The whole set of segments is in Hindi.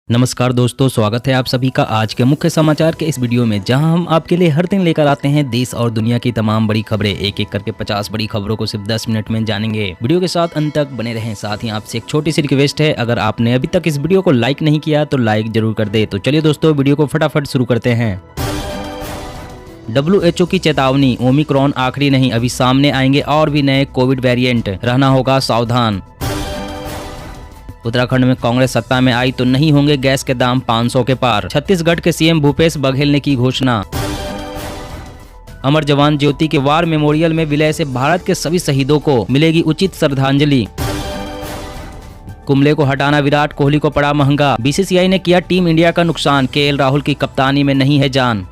नमस्कार दोस्तों, स्वागत है आप सभी का आज के मुख्य समाचार के इस वीडियो में, जहां हम आपके लिए हर दिन लेकर आते हैं देश और दुनिया की तमाम बड़ी खबरें। एक एक करके 50 बड़ी खबरों को सिर्फ 10 मिनट में जानेंगे। वीडियो के साथ अंत तक बने रहें। साथ ही आपसे एक छोटी सी रिक्वेस्ट है, अगर आपने अभी तक इस वीडियो को लाइक नहीं किया तो लाइक जरूर कर दे। तो चलिए दोस्तों, वीडियो को फटाफट शुरू करते हैं। WHO की चेतावनी, ओमिक्रॉन आखिरी नहीं, अभी सामने आएंगे और भी नए कोविड वेरिएंट, रहना होगा सावधान। उत्तराखंड में कांग्रेस सत्ता में आई तो नहीं होंगे गैस के दाम 500 के पार, छत्तीसगढ़ के सीएम भूपेश बघेल ने की घोषणा। अमर जवान ज्योति के वार मेमोरियल में विलय से भारत के सभी शहीदों को मिलेगी उचित श्रद्धांजलि। कुंबले को हटाना विराट कोहली को पड़ा महंगा, BCCI ने किया टीम इंडिया का नुकसान, KL राहुल की कप्तानी में नहीं है जान।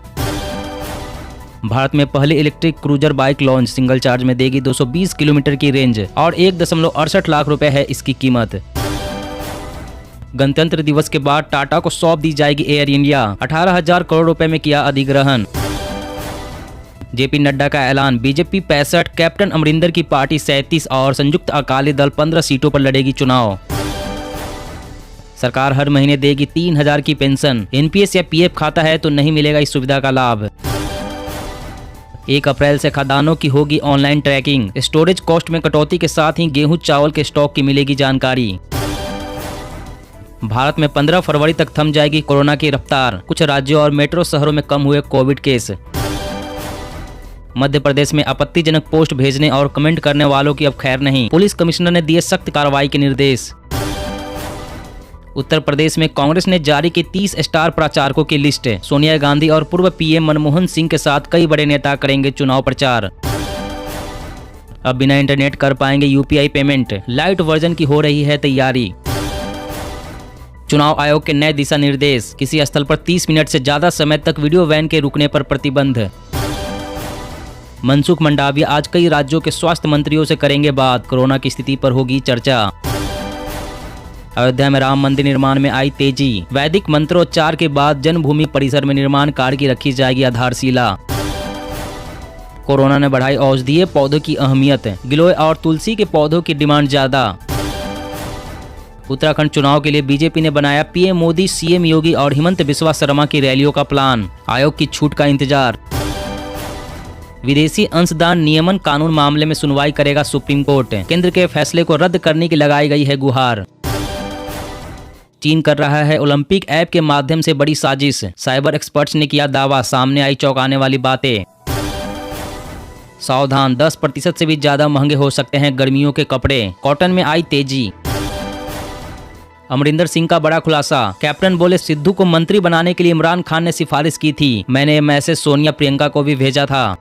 भारत में पहली electric cruiser bike launch, single charge में देगी 220 किलोमीटर की रेंज और 1.68 लाख रुपए है इसकी कीमत। गणतंत्र दिवस के बाद टाटा को सौंप दी जाएगी एयर इंडिया, 18,000 करोड़ रुपए में किया अधिग्रहण। JP नड्डा का ऐलान, बीजेपी 65, कैप्टन अमरिंदर की पार्टी 37 और संयुक्त अकाली दल 15 सीटों पर लड़ेगी चुनाव। सरकार हर महीने देगी 3,000 की पेंशन, NPS या PF खाता है तो नहीं मिलेगा इस सुविधा का लाभ। 1 अप्रैल से खदानों की होगी ऑनलाइन ट्रैकिंग, स्टोरेज कॉस्ट में कटौती के साथ ही गेहूं चावल के स्टॉक की मिलेगी जानकारी। भारत में 15 फरवरी तक थम जाएगी कोरोना की रफ्तार, कुछ राज्यों और मेट्रो शहरों में कम हुए कोविड केस। मध्य प्रदेश में आपत्तिजनक पोस्ट भेजने और कमेंट करने वालों की अब खैर नहीं, पुलिस कमिश्नर ने दिए सख्त कार्रवाई के निर्देश। उत्तर प्रदेश में कांग्रेस ने जारी की 30 स्टार प्रचारकों की लिस्ट, सोनिया गांधी और पूर्व PM मनमोहन सिंह के साथ कई बड़े नेता करेंगे चुनाव प्रचार। अब बिना इंटरनेट कर पाएंगे UPI पेमेंट, लाइट वर्जन की हो रही है तैयारी। चुनाव आयोग के नए दिशा निर्देश, किसी स्थल पर 30 मिनट से ज्यादा समय तक वीडियो वैन के रुकने पर प्रतिबंध। मनसुख मंडाविया आज कई राज्यों के स्वास्थ्य मंत्रियों से करेंगे बात, कोरोना की स्थिति पर होगी चर्चा। अयोध्या में राम मंदिर निर्माण में आई तेजी, वैदिक मंत्रोच्चार के बाद जन्मभूमि परिसर में निर्माण कार्य की रखी जाएगी आधारशिला। कोरोना ने बढ़ाई औषधीय पौधों की अहमियत, गिलोय और तुलसी के पौधों की डिमांड ज्यादा। उत्तराखंड चुनाव के लिए बीजेपी ने बनाया PM मोदी, CM योगी और हिमंत बिस्वा शर्मा की रैलियों का प्लान, आयोग की छूट का इंतजार। विदेशी अंशदान नियमन कानून मामले में सुनवाई करेगा सुप्रीम कोर्ट, केंद्र के फैसले को रद्द करने की लगाई गई है गुहार। चीन कर रहा है ओलंपिक ऐप के माध्यम से बड़ी साजिश, साइबर एक्सपर्ट्स ने किया दावा, सामने आई चौंकाने वाली बातें। सावधान, 10% से भी ज्यादा महंगे हो सकते हैं गर्मियों के कपड़े, कॉटन में आई तेजी। अमरिंदर सिंह का बड़ा खुलासा, कैप्टन बोले सिद्धू को मंत्री बनाने के लिए इमरान खान ने सिफारिश की थी, मैंने ये मैसेज सोनिया प्रियंका को भी भेजा था।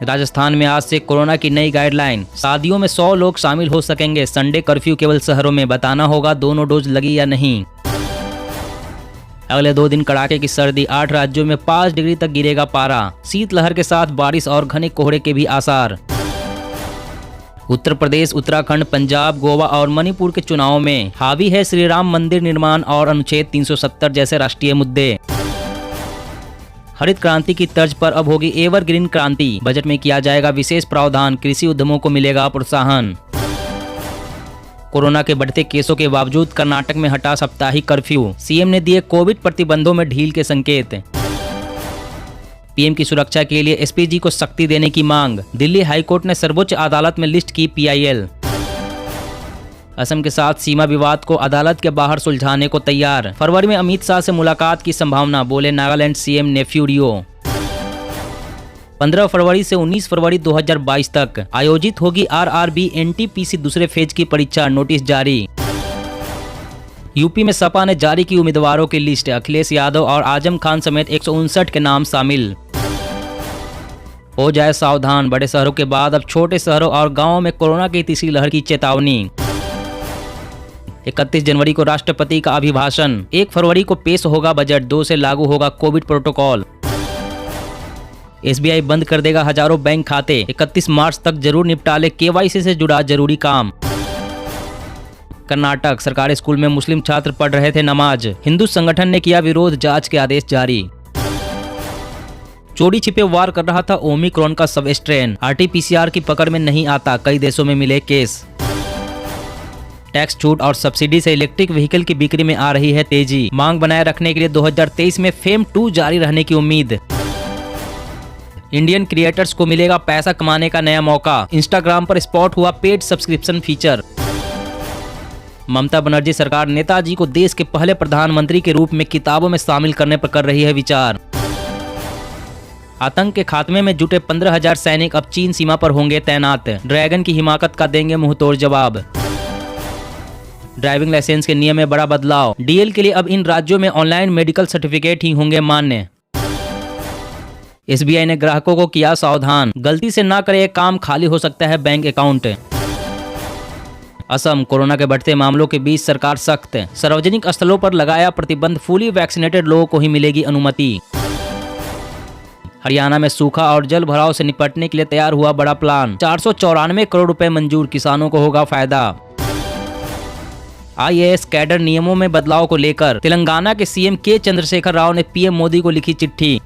राजस्थान में आज से कोरोना की नई गाइडलाइन, शादियों में 100 लोग शामिल हो सकेंगे, संडे कर्फ्यू केवल शहरों में, बताना होगा दोनों डोज लगी या नहीं। अगले 2 दिन कड़ाके की सर्दी, 8 राज्यों में 5 डिग्री तक गिरेगा पारा, शीतलहर के साथ बारिश और घने कोहरे के भी आसार। उत्तर प्रदेश, उत्तराखंड, पंजाब, गोवा और मणिपुर के चुनावों में हावी है श्री राम मंदिर निर्माण और अनुच्छेद 370 जैसे राष्ट्रीय मुद्दे। हरित क्रांति की तर्ज पर अब होगी एवरग्रीन क्रांति, बजट में किया जाएगा विशेष प्रावधान, कृषि उद्यमों को मिलेगा प्रोत्साहन। कोरोना के बढ़ते केसों के बावजूद कर्नाटक में हटा साप्ताहिक कर्फ्यू, CM ने दिए कोविड प्रतिबंधों में ढील के संकेत। PM की सुरक्षा के लिए SPG को सख्ती देने की मांग, दिल्ली हाईकोर्ट ने सर्वोच्च अदालत में लिस्ट की PIL। असम के साथ सीमा विवाद को अदालत के बाहर सुलझाने को तैयार, फरवरी में अमित शाह से मुलाकात की संभावना, बोले नागालैंड CM नेफ्यू रियो। 15 फरवरी से 19 फरवरी 2022 तक आयोजित होगी RRB NTPC दूसरे फेज की परीक्षा, नोटिस जारी। यूपी में सपा ने जारी की उम्मीदवारों की लिस्ट, अखिलेश यादव और आजम खान समेत 159 के नाम शामिल। हो जाए सावधान, बड़े शहरों के बाद अब छोटे शहरों और गांवों में कोरोना की तीसरी लहर की चेतावनी। 31 जनवरी को राष्ट्रपति का अभिभाषण, 1 फरवरी को पेश होगा बजट, 2 से लागू होगा कोविड प्रोटोकॉल। SBI बंद कर देगा हजारों बैंक खाते, 31 मार्च तक जरूर निपटा ले KYC से जुड़ा जरूरी काम। कर्नाटक, सरकारी स्कूल में मुस्लिम छात्र पढ़ रहे थे नमाज, हिंदू संगठन ने किया विरोध, जांच के आदेश जारी। चोरी छिपे वार कर रहा था ओमिक्रॉन का सब स्ट्रेन, RT-PCR की पकड़ में नहीं आता, कई देशों में मिले केस। टैक्स छूट और सब्सिडी से इलेक्ट्रिक व्हीकल की बिक्री में आ रही है तेजी। मांग बनाए रखने के लिए 2023 में फेम 2 जारी रहने की उम्मीद। इंडियन क्रिएटर्स को मिलेगा पैसा कमाने का नया मौका। इंस्टाग्राम पर स्पॉट हुआ paid subscription feature. Mamata Banerjee सरकार नेताजी को देश के पहले प्रधानमंत्री के रूप में किताबों में शामिल करने पर कर रही है विचार। आतंक के खात्मे में जुटे 15,000 सैनिक अब चीन सीमा पर होंगे तैनात। ड्रैगन की हिमाकत का देंगे मुंहतोड़ जवाब। ड्राइविंग लाइसेंस के नियम में बड़ा बदलाव। डीएल के लिए अब इन राज्यों में ऑनलाइन मेडिकल सर्टिफिकेट ही होंगे मान्य। एसबीआई ने ग्राहकों को किया सावधान, गलती से ना करे काम, खाली हो सकता है बैंक अकाउंट। असम कोरोना के बढ़ते मामलों के बीच सरकार सख्त, सार्वजनिक स्थलों पर लगाया प्रतिबंध। फुली वैक्सीनेटेड लोगों को ही मिलेगी अनुमति। हरियाणा में सूखा और जल भराव से निपटने के लिए तैयार हुआ बड़ा प्लान। 494 करोड़ रुपए मंजूर, किसानों को होगा फायदा। आईएएस कैडर नियमों में बदलाव को लेकर तेलंगाना के सीएम के चंद्रशेखर राव ने पीएम मोदी को लिखी चिट्ठी।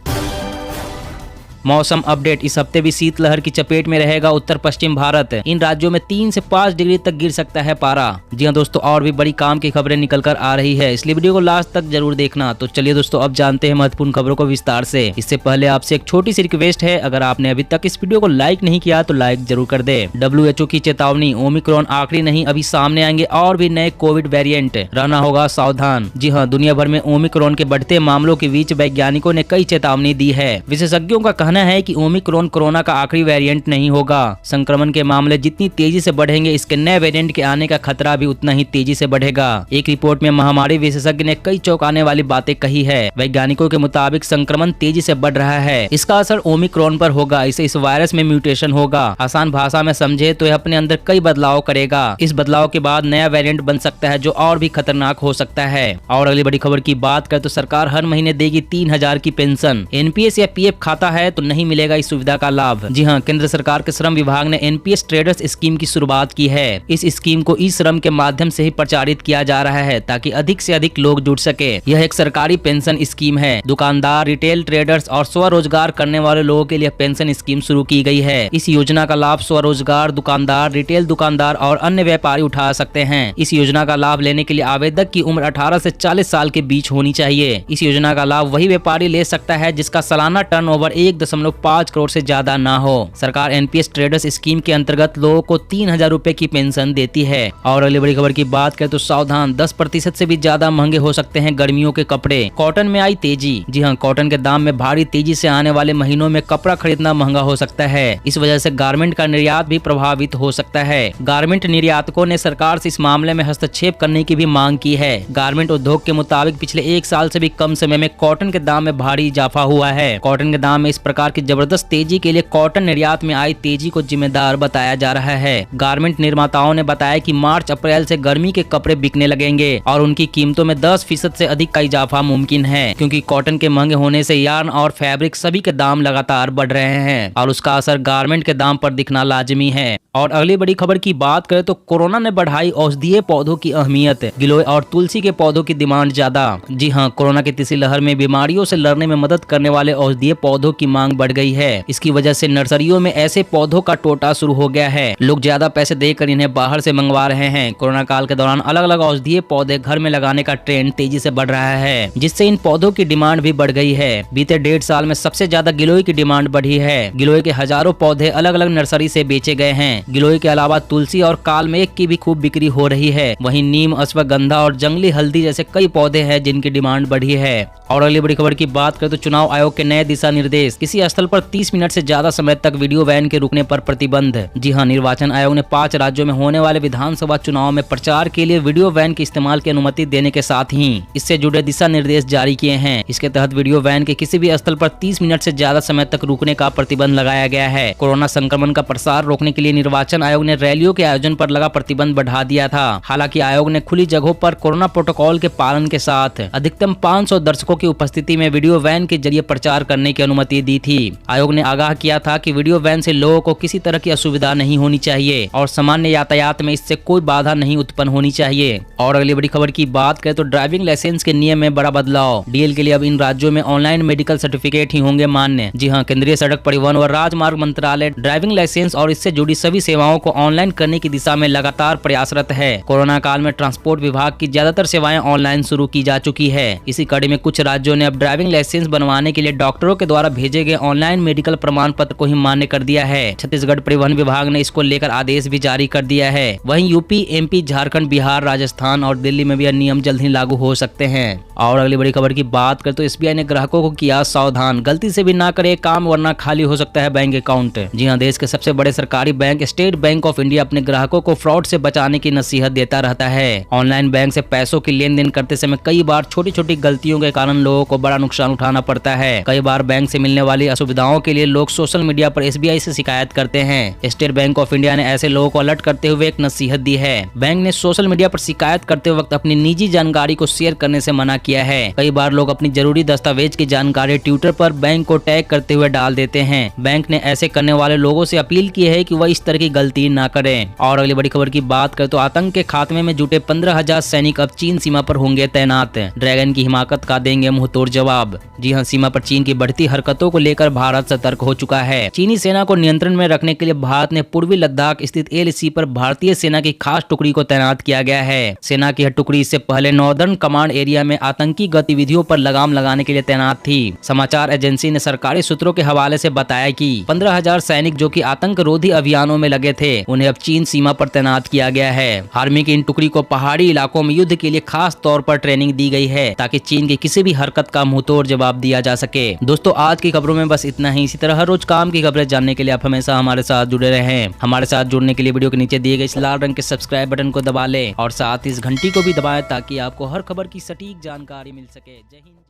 मौसम अपडेट। इस हफ्ते भी शीतलहर की चपेट में रहेगा उत्तर पश्चिम भारत। इन राज्यों में 3 से 5 डिग्री तक गिर सकता है पारा। जी हाँ दोस्तों, और भी बड़ी काम की खबरें निकल कर आ रही है, इसलिए वीडियो को लास्ट तक जरूर देखना। तो चलिए दोस्तों, अब जानते हैं महत्वपूर्ण खबरों को विस्तार से। इससे पहले आपसे एक छोटी सी रिक्वेस्ट है, अगर आपने अभी तक इस वीडियो को लाइक नहीं किया तो लाइक जरूर कर दे। WHO की चेतावनी, ओमिक्रॉन आखिरी नहीं, अभी सामने आएंगे और भी नए कोविड वेरिएंट, रहना होगा सावधान। जी हाँ, दुनिया भर में ओमिक्रॉन के बढ़ते मामलों के बीच वैज्ञानिकों ने कई चेतावनी दी है। विशेषज्ञों का कहना है कि ओमिक्रॉन कोरोना का आखिरी वेरिएंट नहीं होगा। संक्रमण के मामले जितनी तेजी से बढ़ेंगे, इसके नए वेरिएंट के आने का खतरा भी उतना ही तेजी से बढ़ेगा। एक रिपोर्ट में महामारी विशेषज्ञ ने कई चौंकाने वाली बातें कही है। वैज्ञानिकों के मुताबिक संक्रमण तेजी से बढ़ रहा है, इसका असर ओमिक्रॉन पर होगा। इसे इस वायरस में म्यूटेशन होगा। आसान भाषा में समझे तो यह अपने अंदर कई बदलाव करेगा। इस बदलाव के बाद नया वेरिएंट बन सकता है जो और भी खतरनाक हो सकता है। और अगली बड़ी खबर की बात करें तो सरकार हर महीने देगी 3,000 की पेंशन। एनपीएस या पीएफ खाता है तो नहीं मिलेगा इस सुविधा का लाभ। जी हां, केंद्र सरकार के श्रम विभाग ने एनपीएस ट्रेडर्स स्कीम की शुरुआत की है। इस स्कीम को ई श्रम के माध्यम से ही प्रचारित किया जा रहा है ताकि अधिक से अधिक लोग जुड़ सके। यह एक सरकारी पेंशन स्कीम है। दुकानदार, रिटेल ट्रेडर्स और स्वरोजगार करने वाले लोगों के लिए पेंशन स्कीम शुरू की गई है। इस योजना का लाभ स्वरोजगार दुकानदार, रिटेल दुकानदार और अन्य व्यापारी उठा सकते हैं। इस योजना का लाभ लेने के लिए आवेदक की उम्र 18 से 40 साल के बीच होनी चाहिए। इस योजना का लाभ वही व्यापारी ले सकता है जिसका सालाना टर्नओवर 1.5 करोड़ से ज्यादा ना हो। सरकार एनपीएस ट्रेडर्स स्कीम के अंतर्गत लोगों को 3,000 रुपए की पेंशन देती है। और अगली बड़ी खबर की बात करें तो सावधान, 10% से भी ज्यादा महंगे हो सकते हैं गर्मियों के कपड़े। कॉटन में आई तेजी। जी हाँ, कॉटन के दाम में भारी तेजी से आने वाले महीनों में कपड़ा खरीदना महंगा हो सकता है। इस वजह से गारमेंट का निर्यात भी प्रभावित हो सकता है। गारमेंट निर्यातकों ने सरकार से इस मामले में हस्तक्षेप करने की भी मांग की है। गारमेंट उद्योग के मुताबिक पिछले 1 साल से भी कम समय में कॉटन के दाम में भारी इजाफा हुआ है। कॉटन के दाम में इस प्रकार की जबरदस्त तेजी के लिए कॉटन निर्यात में आई तेजी को जिम्मेदार बताया जा रहा है। गारमेंट निर्माताओं ने बताया कि मार्च अप्रैल से गर्मी के कपड़े बिकने लगेंगे और उनकी कीमतों में 10% से अधिक का इजाफा मुमकिन है, क्योंकि कॉटन के महंगे होने से यार्न और फैब्रिक सभी के दाम लगातार बढ़ रहे हैं और उसका असर गारमेंट के दाम पर दिखना लाजमी है। और अगली बड़ी खबर की बात करें तो कोरोना ने बढ़ाई औषधीय पौधों की अहमियत। गिलोय और तुलसी के पौधों की डिमांड ज्यादा। जी हाँ, कोरोना की तीसरी लहर में बीमारियों से लड़ने में मदद करने वाले औषधीय पौधों की मांग बढ़ गई है। इसकी वजह से नर्सरियों में ऐसे पौधों का टोटा शुरू हो गया है। लोग ज्यादा पैसे देकर इन्हें बाहर से मंगवा रहे हैं। कोरोना काल के दौरान अलग अलग औषधीय पौधे घर में लगाने का ट्रेंड तेजी से बढ़ रहा है, जिससे इन पौधों की डिमांड भी बढ़ गई है। बीते 1.5 साल में सबसे ज्यादा गिलोय की डिमांड बढ़ी है। गिलोय के हजारों पौधे अलग अलग नर्सरी से बेचे गए हैं। गिलोय के अलावा तुलसी और कालमेघ की भी खूब बिक्री हो रही है। वहीं नीम, अश्वगंधा और जंगली हल्दी जैसे कई पौधे हैं जिनकी डिमांड बढ़ी है। और अगली बड़ी खबर की बात करें तो चुनाव आयोग के नए दिशा निर्देश। किसी स्थल पर 30 मिनट से ज्यादा समय तक वीडियो वैन के रुकने पर प्रतिबंध। जी हां, निर्वाचन आयोग ने 5 राज्यों में होने वाले विधानसभा चुनाव में प्रचार के लिए वीडियो वैन के इस्तेमाल की अनुमति देने के साथ ही इससे जुड़े दिशा निर्देश जारी किए हैं। इसके तहत वीडियो वैन के किसी भी स्थल पर 30 मिनट से ज्यादा समय तक रुकने का प्रतिबंध लगाया गया है। कोरोना संक्रमण का प्रसार रोकने के लिए निर्वाचन आयोग ने रैलियों के आयोजन पर लगा प्रतिबंध बढ़ा दिया था। हालांकि आयोग ने खुली जगहों पर कोरोना प्रोटोकॉल के पालन के साथ अधिकतम 500 दर्शकों की उपस्थिति में वीडियो वैन के जरिए प्रचार करने की अनुमति दी थी। आयोग ने आगाह किया था कि वीडियो वैन से लोगों को किसी तरह की असुविधा नहीं होनी चाहिए और सामान्य यातायात में इससे कोई बाधा नहीं उत्पन्न होनी चाहिए। और अगली बड़ी खबर की बात करें तो ड्राइविंग लाइसेंस के नियम में बड़ा बदलाव। डीएल के लिए अब इन राज्यों में ऑनलाइन मेडिकल सर्टिफिकेट ही होंगे मान्य। जी हां, केंद्रीय सड़क परिवहन और राजमार्ग मंत्रालय ड्राइविंग लाइसेंस और इससे जुड़ी सभी सेवाओं को ऑनलाइन करने की दिशा में लगातार प्रयासरत है। कोरोना काल में ट्रांसपोर्ट विभाग की ज्यादातर सेवाएं ऑनलाइन शुरू की जा चुकी है। इसी कड़ी में कुछ राज्यों ने अब ड्राइविंग लाइसेंस बनवाने के लिए डॉक्टरों के द्वारा भेजे गए ऑनलाइन मेडिकल प्रमाण पत्र को ही मान्य कर दिया है। छत्तीसगढ़ परिवहन विभाग ने इसको लेकर आदेश भी जारी कर दिया है। वहीं यूपी, एमपी, झारखंड, बिहार, राजस्थान और दिल्ली में भी यह नियम जल्द ही लागू हो सकते हैं। और अगली बड़ी खबर की बात करें तो एसबीआई ने ग्राहकों को किया सावधान, गलती से भी ना करे काम वरना खाली हो सकता है बैंक अकाउंट। जी हां, देश के सबसे बड़े सरकारी bank state bank of India अपने ग्राहकों को फ्रॉड से बचाने की नसीहत देता रहता है। ऑनलाइन बैंक से पैसों की लेन देन करते समय कई बार छोटी छोटी गलतियों के कारण लोगों को बड़ा नुकसान उठाना पड़ता है। कई बार बैंक से मिलने वाली असुविधाओं के लिए लोग सोशल मीडिया पर एसबीआई से शिकायत करते हैं। स्टेट बैंक ऑफ इंडिया ने ऐसे लोगों को अलर्ट करते हुए एक नसीहत दी है। बैंक ने सोशल मीडिया पर शिकायत करते वक्त अपनी निजी जानकारी को शेयर करने से मना किया है। कई बार लोग अपनी जरूरी दस्तावेज की जानकारी ट्विटर पर बैंक को टैग करते हुए डाल देते हैं। बैंक ने ऐसे करने वाले लोगों से अपील की है कि वह इस तरह की गलती न करें। और अगली बड़ी खबर की बात करें तो आतंक के खात्मे में जुटे 15,000 सैनिक अब चीन सीमा पर होंगे तैनात। ड्रैगन की हिमाकत का देंगे मुंहतोड़ जवाब। जी हां, सीमा पर चीन की बढ़ती हरकतों को लेकर भारत सतर्क हो चुका है। चीनी सेना को नियंत्रण में रखने के लिए भारत ने पूर्वी लद्दाख स्थित एलएसी पर भारतीय सेना की खास टुकड़ी को तैनात किया गया है। सेना की यह टुकड़ी इससे पहले नॉर्दर्न कमांड एरिया में आतंकी गतिविधियों पर लगाम लगाने के लिए तैनात थी। समाचार एजेंसी ने सरकारी सूत्रों के हवाले से बताया कि 15,000 सैनिक जो कि आतंक रोधी अभियानों में लगे थे, उन्हें अब चीन सीमा पर तैनात किया गया है। आर्मी की इन टुकड़ी को पहाड़ी इलाकों में युद्ध के लिए खास तौर पर ट्रेनिंग दी गई है ताकि चीन की किसी भी हरकत का मुंहतोड़ जवाब दिया जा सके। दोस्तों, आज की खबरों में बस इतना ही। इसी तरह हर रोज काम की खबरें जानने के लिए आप हमेशा हमारे साथ जुड़े रहें। हमारे साथ जुड़ने के लिए वीडियो के नीचे दिए गए इस लाल रंग के सब्सक्राइब बटन को दबा लें और साथ ही इस घंटी को भी दबाएं ताकि आपको हर खबर की सटीक जानकारी मिल सके। जय हिंद।